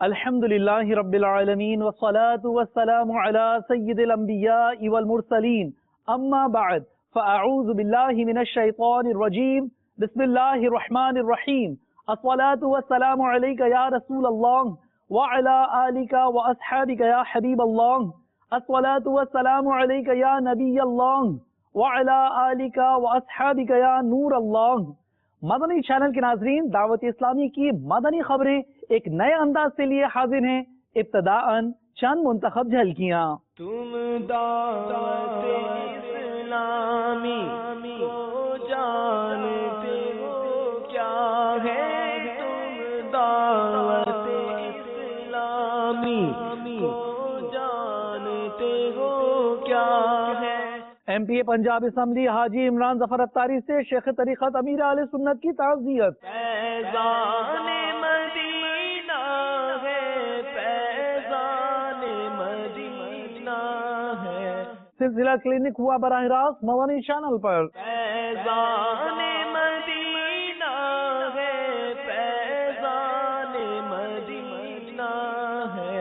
الحمد لله رب العالمين والصلاة والسلام على سيد الأنبياء والمرسلين أما بعد فأعوذ بالله من الشيطان الرجيم بسم الله الرحمن الرحيم الصلاة والسلام عليك يا رسول الله وعلى آلك وأصحابك يا حبيب الله الصلاة والسلام عليك يا نبي الله وعلى آلك وأصحابك يا نور الله. مدنی چینل کے ناظرین، دعوت اسلامی کی مدنی خبریں ایک نئے انداز سے لیے حاضر ہیں. ابتداءً چند منتخب جھلکیاں. تم دعوت اسلامی کو جانتے ہو کیا ہے، تم دعوت اسلامی کو جانتے ہو کیا ہے. ایم پی اے پنجاب اسمبلی حاجی عمران ظفر اتاری سے شیخ طریقت امیر اہل سنت کی تعزیت. فیضان مدینہ ہے، فیضان مدینہ ہے. سلسلہ کلینک ہوا براہ راست مدنی چینل پر. فیضان مدینہ ہے، فیضان مدینہ ہے.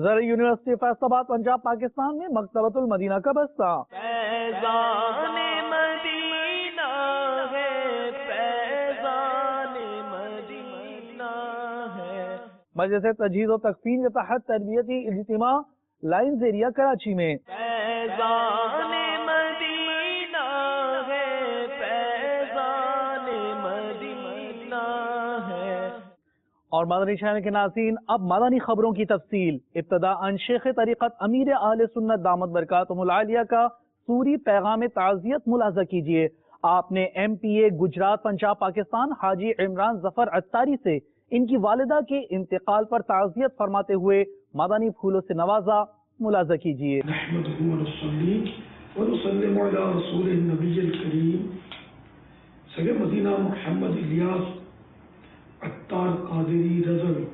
زرعی یونیورسٹی فیصل آباد پنجاب پاکستان میں مکتبۃ المدینہ کا بستہ. فیضان مدینہ ہے، فیضان مدینہ ہے. مجلس تجہیز و تکفین کے تحت تربیتی اجتماع لائنز ایریا کراچی میں. فیضان مدینہ ہے، فیضان مدینہ ہے. اور مدنی چینل کے ناظرین، اب مدنی خبروں کی تفصیل. ابتداءً شیخ طریقت امیر اہل سنت دامت برکاتہم العالیہ کا سوری پیغام تعزیت ملاحظہ کیجیے. آپ نے ایم پی اے گجرات پنجاب پاکستان حاجی عمران ظفر اتاری سے ان کی والدہ کے انتقال پر تعزیت فرماتے ہوئے مدنی پھولوں سے نوازا. ملاحظہ کیجیے. نحمده ونصلي ونسلم على رسول النبی الکریم سید مدینہ محمد الیاس عطار قادری رضوی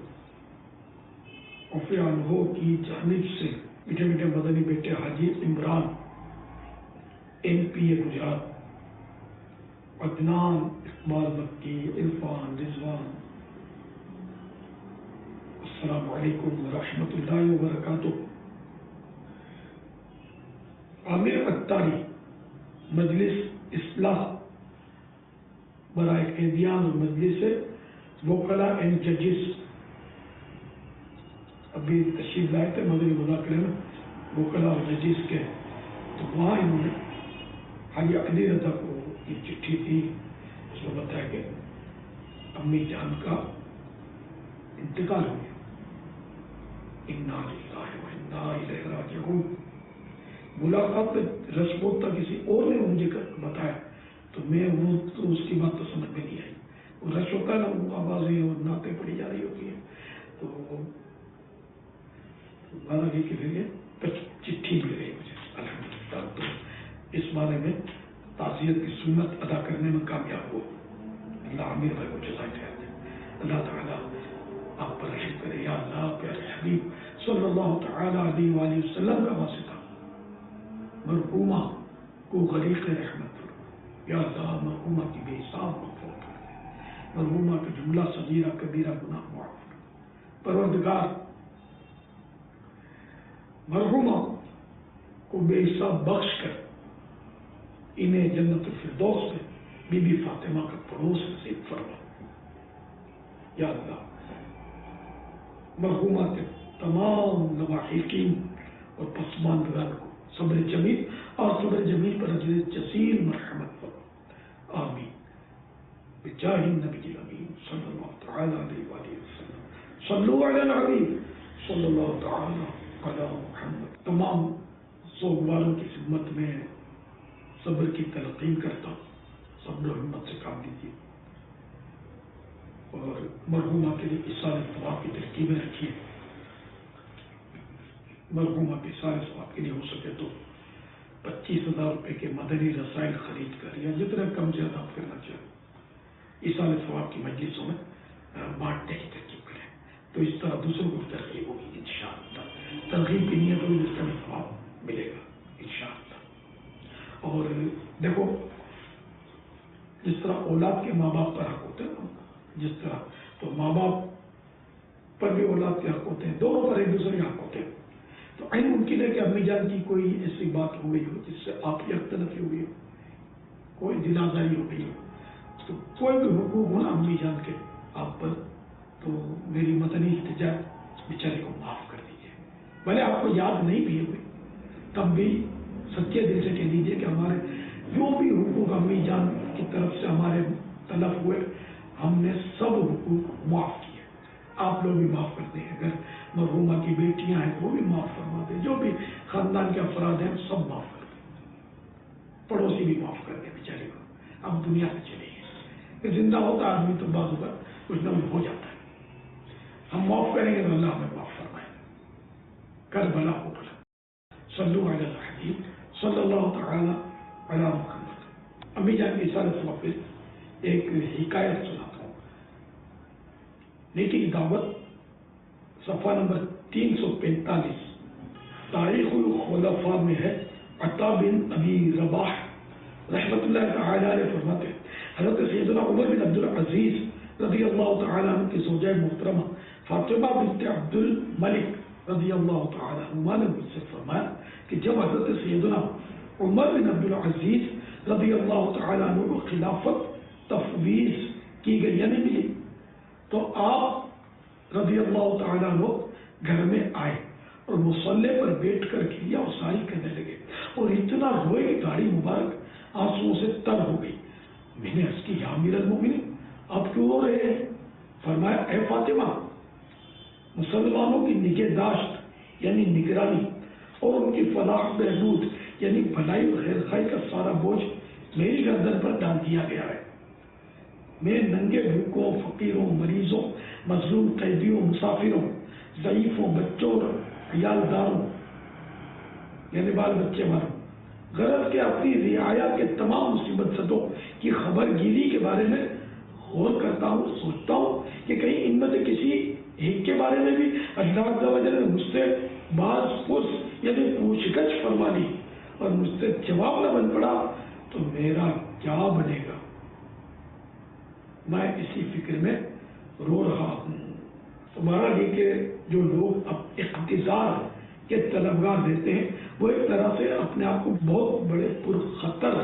رضی اللہ عنہ کی جانب سے میٹھے میٹھے مدنی بیٹے حاجی عمران ایم پی اے گجرات، عدنان اقبال مکی، عرفان رضوان، السلام علیکم ورحمۃ اللہ وبرکاتہ. عامر اتاری مجلس اصلاح برائے قیدیان اور مجلس وکلاء اینڈ ججز ابھی تشریف لائے تھے مدنی مذاکرے میں وکلاء اور ججز کے، تو وہاں انہوں نے حاجی علی رضا کو یہ چٹھی تھی. اس میں بتایا کہ امی جان کا انتقال ہو گیا. انا للہ و انا الیہ راجعون. ملاقات رسم ہوتا کسی اور نے مجھے بتایا تو میں وہ تو اس کی بات تو سمجھ میں نہیں آئی. وہ رش ہوتا ہے نا، وہ آوازیں اور نعتیں پڑھی جا رہی ہوتی ہیں، تو بارہ جی کے لیے چٹھی مل گئی مجھے الحمدللہ. تو اس بارے میں تعزیت کی سنت ادا کرنے میں کامیاب ہو. اللہ عامر بھائی کو جزائے خیر دے. اللہ تعالیٰ آپ پر رحم کرے. یا اللہ پیارے حبیب صلی اللہ تعالیٰ علیہ وآلہ وسلم کا واسطہ مرحومہ کو غریق رحمت کرو. یا اللہ مرحومہ کی بے حساب مغفرت کر دے. مرحومہ کا جملہ صغیرہ کبیرہ گناہ معاف کرو. پروردگار مرحومہ کو بے حساب بخش کر انہیں جنت الفردوس میں بی بی فاطمہ کا پڑوس نصیب فرما. یا اللہ مرحومہ کے تمام لواحقین اور پسماندگان کو صبر جمیل اور صبر جمیل پر اجر جزیل مرحمت فرما. آمین. بجاہ النبی الامین صلی اللہ تعالی علیہ وآلہ وسلم. صلو علی الحبیب صلی اللہ تعالی علی محمد. تمام سوگ والوں کی خدمت میں صبر کی تلقین کرتا ہوں. صبر و ہمت سے کام لیجیے اور مرحومہ کے لیے ایصال ثواب کی ترکیبیں رکھیے. مرحومہ کے سارے ثواب کے لیے ہو سکے تو 25,000 روپے کے مدنی رسائل خرید کر یا جتنا کم زیادہ آپ کرنا چاہیں ایصال ثواب کی مجلسوں میں بانٹنے کی ترکیب کریں. تو اس طرح دوسروں کو ترغیب ہوگی انشاءاللہ. ترغیب کی نیت ہوگی جس کا بھی ثواب ملے گا انشاءاللہ. اور دیکھو جس طرح اولاد کے ماں باپ کا حق ہوتا ہے نا، جس طرح تو ماں باپ پر بھی اولاد کے حق ہوتے ہیں، دونوں پر ایک دوسرے کے حق ہوتے ہیں. تو عین ممکن ہے کہ امی جان کی کوئی ایسی بات ہو گئی ہو جس سے آپ کی اختلافی ہوئی ہو، کوئی دلازاری ہو گئی ہو، تو کوئی بھی حقوق ہو نا امی جان کے آپ پر، تو میری مدنی التجا بیچارے کو معاف کر دیجیے. بھلے آپ کو یاد نہیں بھی ہوئی تب بھی سچے دل سے کہہ دیجیے کہ ہمارے جو بھی حقوق امی جان کی طرف سے ہمارے تلف ہوئے ہم نے سب حقوق معاف کیے. آپ لوگ بھی معاف کر دیں، اگر مرحومہ کی بیٹیاں ہیں وہ بھی معاف فرما دیں، جو بھی خاندان کے افراد ہیں سب معاف کر دیں، پڑوسی بھی معاف کر دیں بیچارے کو. اب دنیا سے چلے گئے، زندہ ہوتا آدمی تو بعض اوقات کچھ نہ کچھ ہو جاتا ہے. ہم معاف کریں گے تو اللہ ہمیں معاف فرمائے. کربلا ہو بلا صلو علی الحبیب صلی اللہ تعالی علی محمد. امی جان کی سارے واپس ایک حکایت سناتا ہوں. نیکی کی دعوت صفحہ نمبر 345 تاریخ الخلفاء میں ہے. عطا بن ابی رباح رحمت اللہ تعالی علیہ فرماتے ہیں حضرت سیدنا عمر بن عبد العزیز رضی اللہ تعالی عنہ کی زوجہ محترمہ فاطمہ بنت عبد الملک رضی اللہ تعالی عنہ نے مجھ سے فرمایا کہ جب حضرت سیدنا عمر بن عبد العزیز رضی اللہ تعالی عنہ کو خلافت تفویض کی گئی یعنی ملی، تو آپ رضی اللہ تعالی عنہ گھر میں آئے اور مصلے پر بیٹھ کر کیا اور سائی کرنے لگے اور اتنا روئے کہ داڑھی مبارک آنسوؤں سے تر ہو گئی. میں نے عرض کی یا امیر المومنین آپ کیوں رو رہے ہیں؟ فرمایا اے فاطمہ، مسلمانوں کی نگہداشت یعنی نگرانی اور ان کی فلاح بہبود یعنی بھلائی اور خیر خائی کا سارا بوجھ میری گردن پر ڈال دیا گیا ہے. میں ننگے بھوکوں، فقیروں، مریضوں، مظلوم قیدیوں، مسافروں، ضعیفوں، بچوں اور عیالداروں یعنی بال بچے والوں غرض کے اپنی رعایا کے تمام مصیبت زدوں کی خبر گیری کے بارے میں غور کرتا ہوں، سوچتا ہوں کہ کہیں ان میں سے کسی ایک کے بارے میں بھی اللہ عز و جل نے مجھ سے بعض پرس یعنی پوچھ گچھ فرما لی اور مجھ سے جواب نہ بن پڑا تو میرا کیا بنے گا. میں اسی فکر میں رو رہا ہوں. تمہارا یہ کہ جو لوگ اب اقتدار کے طلبگار دیتے ہیں وہ ایک طرح سے اپنے آپ کو بہت بڑے پرخطر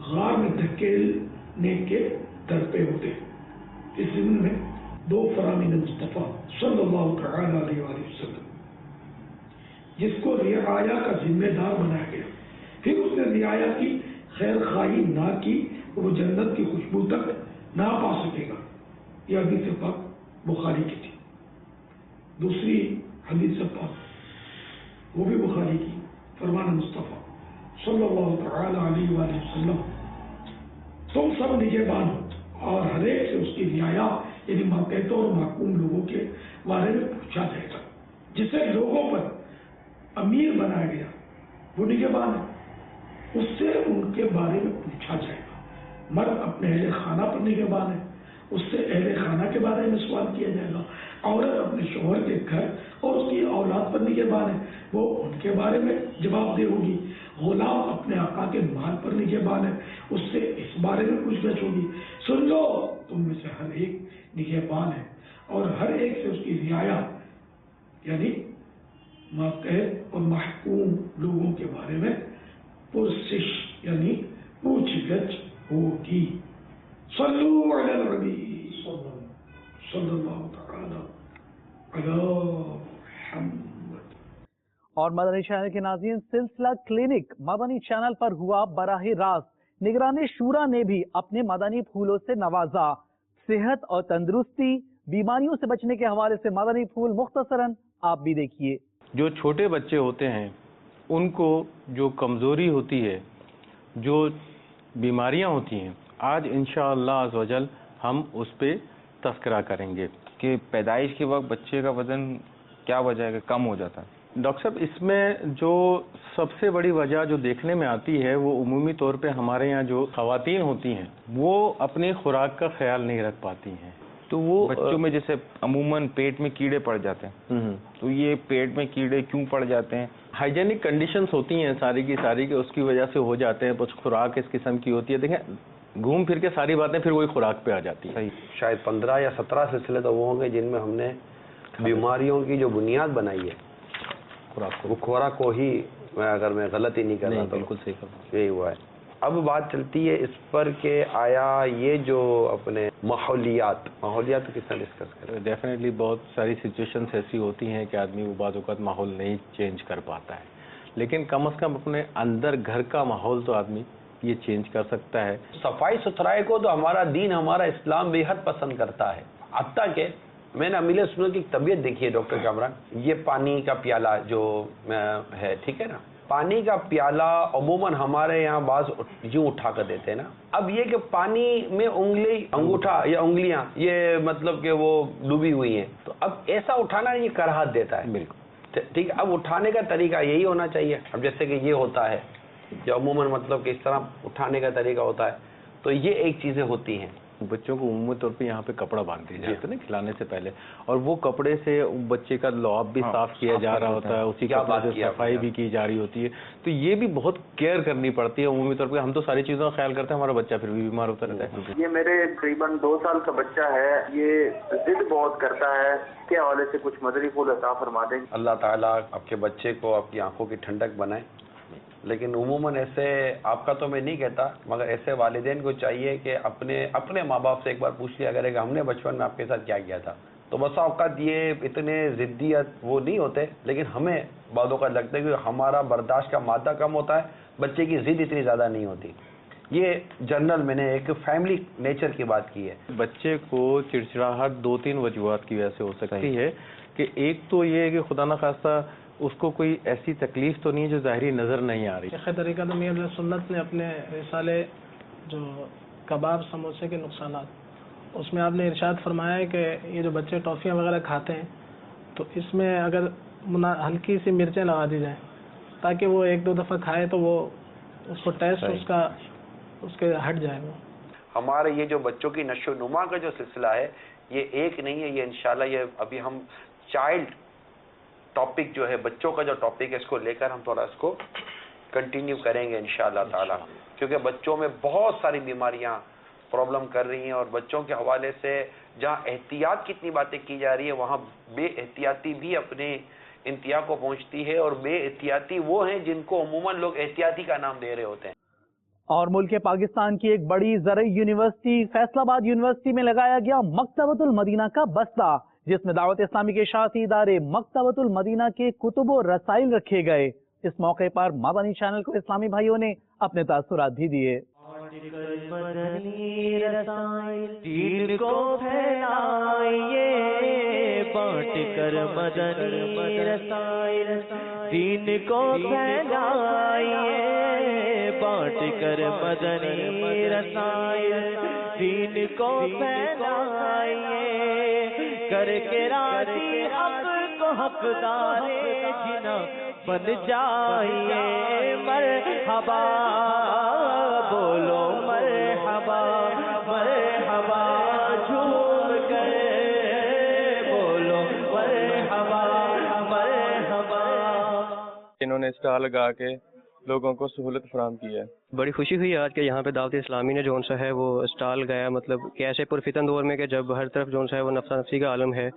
غار میں دھکیلنے کے در پہ ہوتے ہیں. اس ضمن میں دو فرامین مصطفیٰ صلی اللہ تعالی علیہ وآلہ وسلم جس کو رعایا کا ذمہ دار بنایا گیا، پھر اس نے رعایا کی خیر خواہی نہ کی وہ جنت کی خوشبو تک نہ پا سکے گا. یہ حدیث پاک بخاری کی تھی. دوسری حدیث پاک وہ بھی بخاری کی، فرمان مصطفیٰ صلی اللہ تعالی علیہ وآلہ وسلم تم سب نگہبان ہو اور ہر ایک سے اس کی رعایا یعنی ماتحت اور محکوم لوگوں کے بارے میں پوچھا جائے گا. جسے لوگوں پر امیر بنایا گیا وہ نگہبان ہے، اس سے ان کے بارے میں پوچھا جائے گا. مرد اپنے اہل خانہ پر نگہبان ہے، اس سے اہل خانہ کے بارے میں سوال کیا جائے گا. عورت اپنے شوہر کے گھر اور اس کی اولاد پر نگہبان ہے، وہ ان کے بارے میں جواب دہ ہوگی. غلام اپنے آقا کے مال پر نگہبان ہے، اس سے اس بارے میں پوچھ گچھ ہوگی. سن لو تم میں سے ہر ایک نگہبان ہے اور ہر ایک سے اس کی رعایا یعنی ماتحت اور محکوم لوگوں کے بارے میں پرسش یعنی پوچھ گچھ ہوگی. صلو علی النبی صلی اللہ تعالی علی محمد. اور مدنی چینل کے ناظرین، سلسلہ کلینک مدنی چینل پر ہوا براہ راست. نگران شورا نے بھی اپنے مدنی پھولوں سے نوازا. صحت اور تندرستی، بیماریوں سے بچنے کے حوالے سے مدنی پھول مختصراً آپ بھی دیکھیے. جو چھوٹے بچے ہوتے ہیں ان کو جو کمزوری ہوتی ہے، جو بیماریاں ہوتی ہیں، آج انشاءاللہ عز و جل ہم اس پہ تذکرہ کریں گے کہ پیدائش کے وقت بچے کا وزن کیا وجہ ہے کہ کم ہو جاتا ہے. ڈاکٹر صاحب اس میں جو سب سے بڑی وجہ جو دیکھنے میں آتی ہے وہ عمومی طور پہ ہمارے یہاں جو خواتین ہوتی ہیں وہ اپنی خوراک کا خیال نہیں رکھ پاتی ہیں. تو وہ بچوں میں جیسے عموماً پیٹ میں کیڑے پڑ جاتے ہیں، تو یہ پیٹ میں کیڑے کیوں پڑ جاتے ہیں؟ ہائیجینک کنڈیشنز ہوتی ہیں ساری کی ساری کہ اس کی وجہ سے ہو جاتے ہیں. کچھ خوراک اس قسم کی ہوتی ہے. دیکھیں گھوم پھر کے ساری باتیں پھر وہی خوراک پہ آ جاتی ہیں. شاید 15 یا 17 سلسلے تو وہ ہوں گے جن میں ہم نے بیماریوں کی جو بنیاد بنائی ہے وہ خوراک کو ہی، اگر میں غلط ہی نہیں کر رہا تو بالکل صحیح کہا، یہی ہوا ہے۔ اب بات چلتی ہے اس پر کہ آیا یہ جو اپنے ماحولیات کو کس طرح ڈسکس کریں؟ ڈیفینیٹلی بہت ساری سچویشنز ایسی ہوتی ہیں کہ آدمی وہ بعض اوقات ماحول نہیں چینج کر پاتا ہے، لیکن کم از کم اپنے اندر گھر کا ماحول تو آدمی یہ چینج کر سکتا ہے۔ صفائی ستھرائی کو تو ہمارا دین، ہمارا اسلام بے حد پسند کرتا ہے، حتیٰ کہ میں نے امیل سنت کی طبیعت دیکھی ہے ڈاکٹر کامران، یہ پانی کا پیالہ جو ہے، ٹھیک ہے نا، پانی کا پیالہ عموماً ہمارے یہاں بعض یوں اٹھا کر دیتے ہیں نا، اب یہ کہ پانی میں انگوٹھا یا انگلیاں یہ مطلب کہ وہ ڈوبی ہوئی ہیں، تو اب ایسا اٹھانا یہ کراہت دیتا ہے۔ بالکل ٹھیک ہے، اب اٹھانے کا طریقہ یہی ہونا چاہیے، اب جیسے کہ یہ ہوتا ہے جو عموماً مطلب کہ اس طرح اٹھانے کا طریقہ ہوتا ہے، تو یہ ایک چیزیں ہوتی ہیں۔ بچوں کو عمومی طور پہ یہاں پہ کپڑا باندھ دیا جاتا ہے نا کھلانے سے پہلے، اور وہ کپڑے سے بچے کا لعاب بھی صاف کیا جا رہا ہوتا ہے، اسی کپڑے سے صفائی بھی کی جا رہی ہوتی ہے، تو یہ بھی بہت کیئر کرنی پڑتی ہے عمومی طور پہ۔ ہم تو ساری چیزوں کا خیال کرتے ہیں، ہمارا بچہ پھر بھی بیمار ہوتا رہتا ہے۔ یہ میرے تقریباً 2 سال کا بچہ ہے، یہ ضد بہت کرتا ہے، اس کے حوالے سے کچھ مدری پھول عطا فرما دیں۔ اللہ تعالیٰ آپ کے بچے کو آپ کی آنکھوں کی ٹھنڈک بنائے، لیکن عموماً ایسے آپ کا تو میں نہیں کہتا، مگر ایسے والدین کو چاہیے کہ اپنے ماں باپ سے ایک بار پوچھ لیا کرے کہ ہم نے بچپن میں آپ کے ساتھ کیا کیا تھا۔ تو بسا اوقات یہ اتنے ضدیت وہ نہیں ہوتے، لیکن ہمیں بعض اوقات لگتا ہے کہ ہمارا برداشت کا مادہ کم ہوتا ہے، بچے کی ضد اتنی زیادہ نہیں ہوتی۔ یہ جنرل میں نے ایک فیملی نیچر کی بات کی ہے۔ بچے کو چڑچڑاہٹ 2-3 وجوہات کی وجہ سے ہو سکتی ہے، کہ ایک تو یہ ہے کہ خدا نخواستہ اس کو کوئی ایسی تکلیف تو نہیں ہے جو ظاہری نظر نہیں آ رہی۔ شیخ طریقہ میاں سنت نے اپنے رسالے جو کباب سموسے کے نقصانات، اس میں آپ نے ارشاد فرمایا ہے کہ یہ جو بچے ٹافیاں وغیرہ کھاتے ہیں تو اس میں اگر ہلکی سی مرچیں لگا دی جائیں تاکہ وہ 1-2 دفعہ کھائے تو وہ اس کو ٹیسٹ اس کے ہٹ جائے وہ۔ ہمارے یہ جو بچوں کی نشو و نما کا جو سلسلہ ہے یہ ایک نہیں ہے، یہ انشاءاللہ یہ ابھی ہم چائلڈ ٹاپک جو ہے، بچوں کا جو ٹاپک ہے، اس کو لے کر ہم تھوڑا اس کو کنٹینیو کریں گے انشاءاللہ تعالی، کیونکہ بچوں میں بہت ساری بیماریاں پرابلم کر رہی ہیں، اور بچوں کے حوالے سے جہاں احتیاط کی اتنی باتیں کی جا رہی ہے وہاں بے احتیاطی بھی اپنے انتہا کو پہنچتی ہے، اور بے احتیاطی وہ ہیں جن کو عموماً لوگ احتیاطی کا نام دے رہے ہوتے ہیں۔ اور ملک پاکستان کی ایک بڑی زرعی یونیورسٹی فیصل آباد یونیورسٹی میں لگایا گیا مکتبۃ المدینہ کا بستہ، جس میں دعوت اسلامی کے اشاعتی ادارے مکتبۃ المدینہ کے کتب و رسائل رکھے گئے۔ اس موقع پر مدنی چینل کو اسلامی بھائیوں نے اپنے تاثرات بھی دیے۔ دین کو پھیلائیے، بانٹ کر مدنی رسائل، دین کو پھیلائیے، بانٹ کر مدنی رسائل، دین کو پھیلائیے، کر کے راضی حق کو حقدار جنا بن جائیے، مرحبا بولو مرحبا، مرحبا جھوم کر بولو مرحبا، مرحبا۔ انہوں نے اسٹال لگا کے لوگوں کو سہولت فراہم کی ہے۔ بڑی خوشی ہوئی آج کہ یہاں پہ دعوت اسلامی نے جون سا ہے وہ اسٹال لگایا، مطلب کہ ایسے پرفتن دور میں کہ جب ہر طرف جون سا ہے وہ نفسا نفسی کا عالم ہے،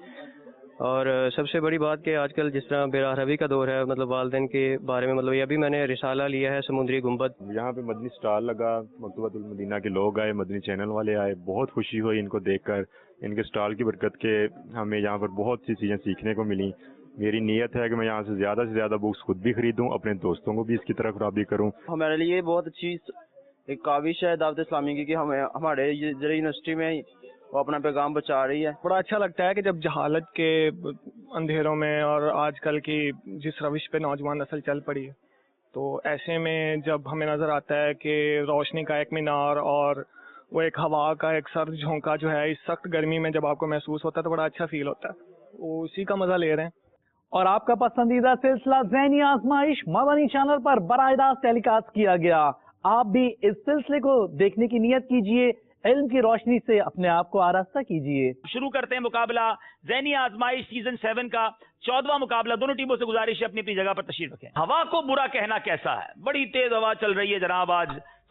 اور سب سے بڑی بات کہ آج کل جس طرح بے راہ روی کا دور ہے، مطلب والدین کے بارے میں، مطلب یہ ابھی میں نے رسالہ لیا ہے سمندری گنبد، یہاں پہ مدنی اسٹال لگا، مکتبۃ المدینہ کے لوگ آئے، مدنی چینل والے آئے، بہت خوشی ہوئی ان کو دیکھ کر، ان کے اسٹال کی برکت کے ہمیں یہاں پر بہت سی چیزیں سیکھنے کو ملیں۔ میری نیت ہے کہ میں یہاں سے زیادہ بکس خود بھی خریدوں، اپنے دوستوں کو بھی اس کی طرف رابطہ کروں۔ ہمارے لیے بہت اچھی ایک کاوش ہے دعوت اسلامی کی کہ ہمارے یونیورسٹی میں وہ اپنا پیغام بچا رہی ہے۔ بڑا اچھا لگتا ہے کہ جب جہالت کے اندھیروں میں اور آج کل کی جس روش پہ نوجوان نسل چل پڑی ہے، تو ایسے میں جب ہمیں نظر آتا ہے کہ روشنی کا ایک مینار اور وہ ایک ہوا کا ایک سرد جھونکا جو ہے اس سخت گرمی میں جب آپ کو محسوس ہوتا ہے تو بڑا اچھا فیل ہوتا ہے، وہ اسی کا مزہ لے رہے ہیں۔ اور آپ کا پسندیدہ سلسلہ ذہنی آزمائش مدنی چینل پر براہ راست ٹیلی کاسٹ کیا گیا۔ آپ بھی اس سلسلے کو دیکھنے کی نیت کیجئے، علم کی روشنی سے اپنے آپ کو آراستہ کیجئے۔ شروع کرتے ہیں مقابلہ ذہنی آزمائش سیزن 7 کا 14واں مقابلہ۔ دونوں ٹیموں سے گزارش ہے اپنی اپنی جگہ پر تشریف رکھیں۔ ہوا کو برا کہنا کیسا ہے؟ بڑی تیز ہوا چل رہی ہے جناب آج